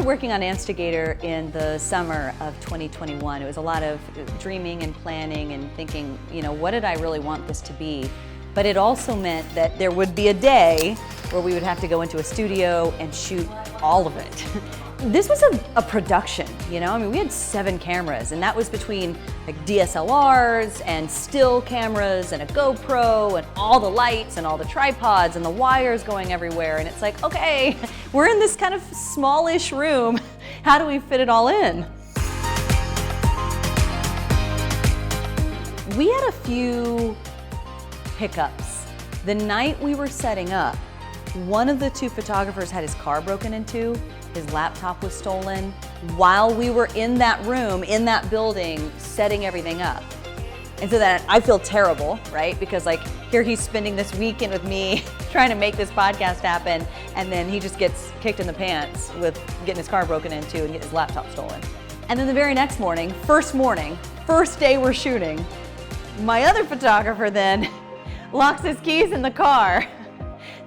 started working on AMPstigator in the summer of 2021. It was a lot of dreaming and planning and thinking, what did I really want this to be? But it also meant that there would be a day where we would have to go into a studio and shoot all of it. This was a production, we had 7 cameras, and that was between like DSLRs and still cameras and a GoPro and all the lights and all the tripods and the wires going everywhere. And it's like, okay, we're in this kind of smallish room. How do we fit it all in? We had a few hiccups. The night we were setting up, one of the 2 photographers had his car broken into. His laptop was stolen while we were in that room, in that building, setting everything up. And so then I feel terrible, right? Because here he's spending this weekend with me trying to make this podcast happen, and then he just gets kicked in the pants with getting his car broken into and getting his laptop stolen. And then the very next morning, first day we're shooting, my other photographer then locks his keys in the car.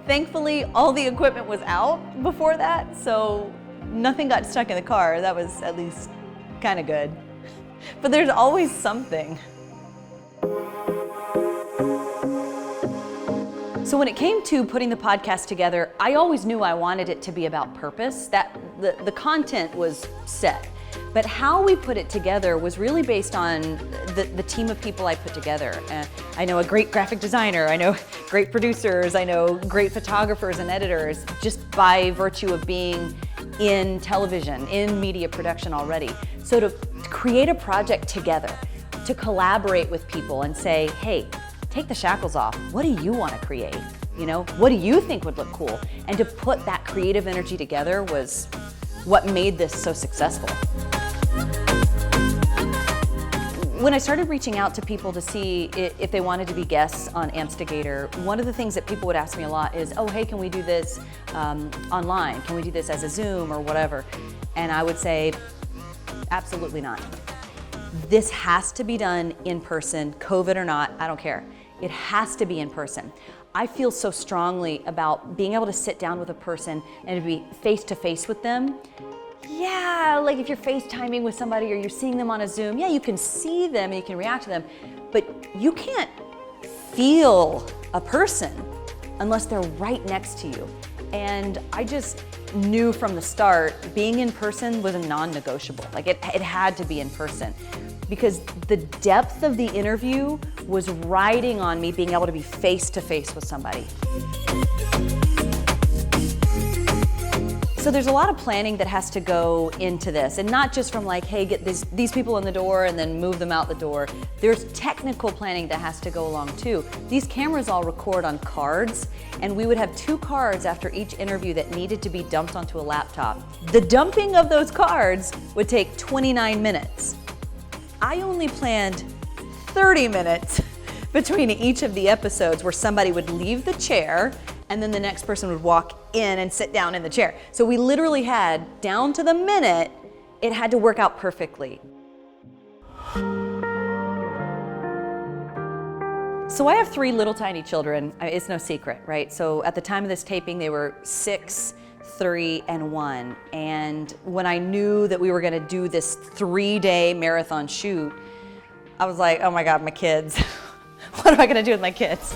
Thankfully, all the equipment was out before that, so nothing got stuck in the car. That was at least kind of good. But there's always something. So when it came to putting the podcast together, I always knew I wanted it to be about purpose, that the content was set. But how we put it together was really based on the team of people I put together. I know a great graphic designer, I know great producers, I know great photographers and editors, just by virtue of being in television, in media production already. So to create a project together, to collaborate with people and say, hey, take the shackles off. What do you want to create? What do you think would look cool? And to put that creative energy together was what made this so successful. When I started reaching out to people to see if they wanted to be guests on AMPstigator, one of the things that people would ask me a lot is, oh, hey, can we do this online? Can we do this as a Zoom or whatever? And I would say, absolutely not. This has to be done in person, COVID or not, I don't care. It has to be in person. I feel so strongly about being able to sit down with a person and to be face to face with them. Yeah, like if you're FaceTiming with somebody or you're seeing them on a Zoom, yeah, you can see them and you can react to them, but you can't feel a person unless they're right next to you. And I just knew from the start, being in person was a non-negotiable. It had to be in person, because the depth of the interview was riding on me being able to be face to face with somebody. So there's a lot of planning that has to go into this, and not just from hey, get these people in the door and then move them out the door. There's technical planning that has to go along too. These cameras all record on cards, and we would have 2 cards after each interview that needed to be dumped onto a laptop. The dumping of those cards would take 29 minutes. I only planned 30 minutes between each of the episodes where somebody would leave the chair and then the next person would walk in and sit down in the chair. So we literally had, down to the minute, it had to work out perfectly. So I have 3 little tiny children. It's no secret, right? So at the time of this taping, they were 6, 3, and 1. And when I knew that we were gonna do this 3-day marathon shoot, I was like, oh my God, my kids. What am I gonna do with my kids?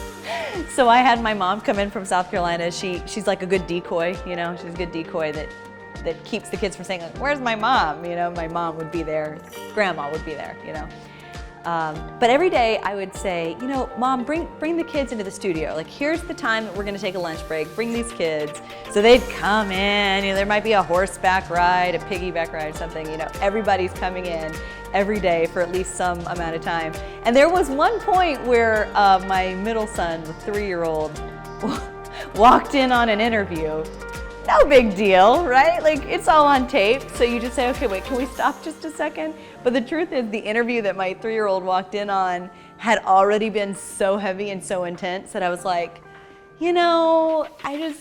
So I had my mom come in from South Carolina. She's like a good decoy, she's a good decoy that keeps the kids from saying, where's my mom? My mom would be there, grandma would be there, But every day I would say, Mom, bring the kids into the studio. Here's the time that we're gonna take a lunch break, bring these kids. So they'd come in, there might be a horseback ride, a piggyback ride, something, everybody's coming in every day for at least some amount of time. And there was one point where my middle son, the 3-year-old, walked in on an interview. No big deal, right? It's all on tape. So you just say, okay, wait, can we stop just a second? But the truth is, the interview that my 3-year-old walked in on had already been so heavy and so intense that I was like, let's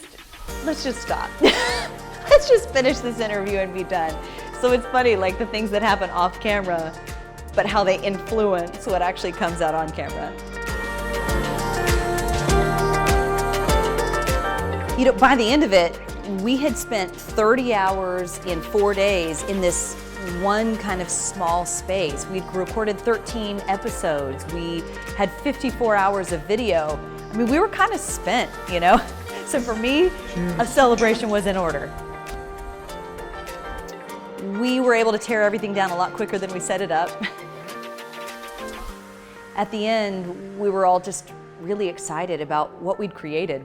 just stop. Let's just finish this interview and be done. So it's funny, the things that happen off camera, but how they influence what actually comes out on camera. By the end of it, We had spent 30 hours in 4 days in this one kind of small space. We'd recorded 13 episodes. We had 54 hours of video. I mean, we were kind of spent, you know? So for me, a celebration was in order. We were able to tear everything down a lot quicker than we set it up. At the end, we were all just really excited about what we'd created.